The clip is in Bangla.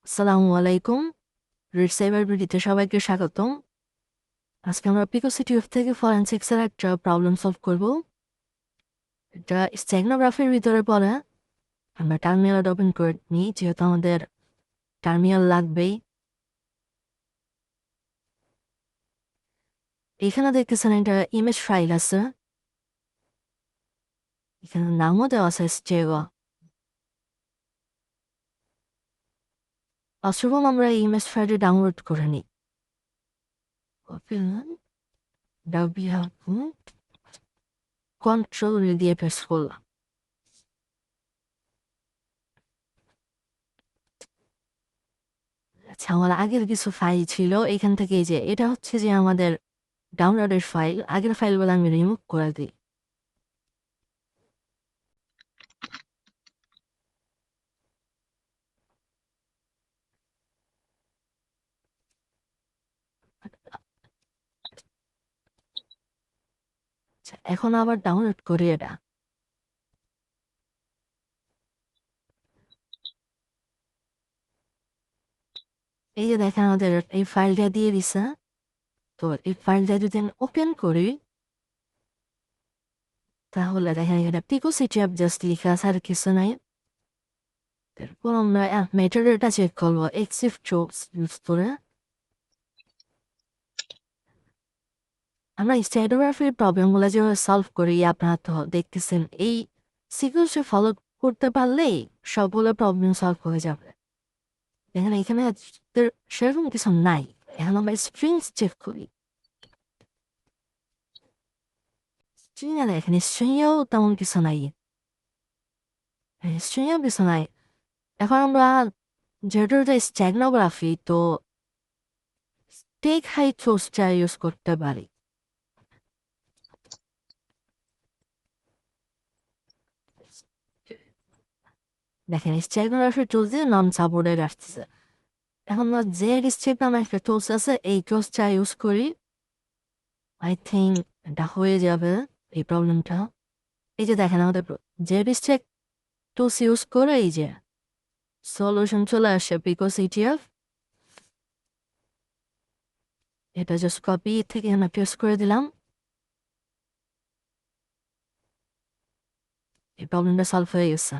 আসসালামু আলাইকুম। রিড সাইবারবিডিতে সবাইকে স্বাগতম। আজকে আমরা পিকোCTF থেকে ফরেনসিক্সের একটা প্রবলেম সলভ করব। এটা স্টেগনোগ্রাফির ভিতরে পড়ে। আমরা টার্মিনাল ওপেন করে নিই, যেহেতু আমাদের টার্মিনাল লাগবেই। এখানে দেখতেছেন একটা ইমেজ ফাইল আছে, এখানে নামও দেওয়া আছে Stego। অসুবম আমরা এই ইমেজ ফাইলটি ডাউনলোড করে নিই। কন্ট্রোল দিয়ে প্রেস করলাম। আচ্ছা, আমার আগের কিছু ফাইল ছিল এখান থেকে, এই যে এটা হচ্ছে যে আমাদের ডাউনলোডের ফাইল। আগের ফাইলগুলো আমি রিমুভ করে দিই। আচ্ছা, এখন আবার ডাউনলোড করি এটা। এই যে দেখেন আমাদের এই ফাইলটা দিয়ে দিছে। তো এই ফাইলটা যদি আমি ওপেন করি, তাহলে দেখেন এখানে picoCTF জাস্ট লেখা আছে, আর কিছু নাই। তারপর আমরা মেটাডাটা চেক করবো এক্সিভ টুলস ইউজ করে। আমরা স্টেগনোগ্রাফির প্রবলেমগুলো যেভাবে সলভ করি আপনারা তো দেখতেছেন, এই সিকোয়েন্সে ফলো করতে পারলেই সবগুলো প্রবলেম সলভ হয়ে যাবে। এখানে সেরকম কিছু নাই। এখন আমরা স্ট্রিংস চেক করি। স্ট্রিং এখানে স্ট্রিংয়েও তেমন কিছু নাই। স্ট্রিংয়েও কিছু নাই। এখন আমরা যেহেতু এটা স্টেগনোগ্রাফি, তো টেক হাইট সোর্সটা ইউজ করতে পারি। দেখেন স্টেগনোগ্রাফি টুলস দিয়ে নন সাপোর্টেড আসতেছে। এখন আমরা যে স্টেপ নামে একটা টুলস আছে, এই টুলসটা ইউজ করি। আই থিঙ্ক এটা হয়ে যাবে এই প্রবলেমটা। এই যে দেখেন আমাদের যে স্টেপ টুলস ইউজ করে এই যে সলিউশন চলে আসে picoCTF। এটা জাস্ট কপি থেকে এখানে পেস্ট করে দিলাম। এই প্রবলেমটা সলভ হয়ে গেছে।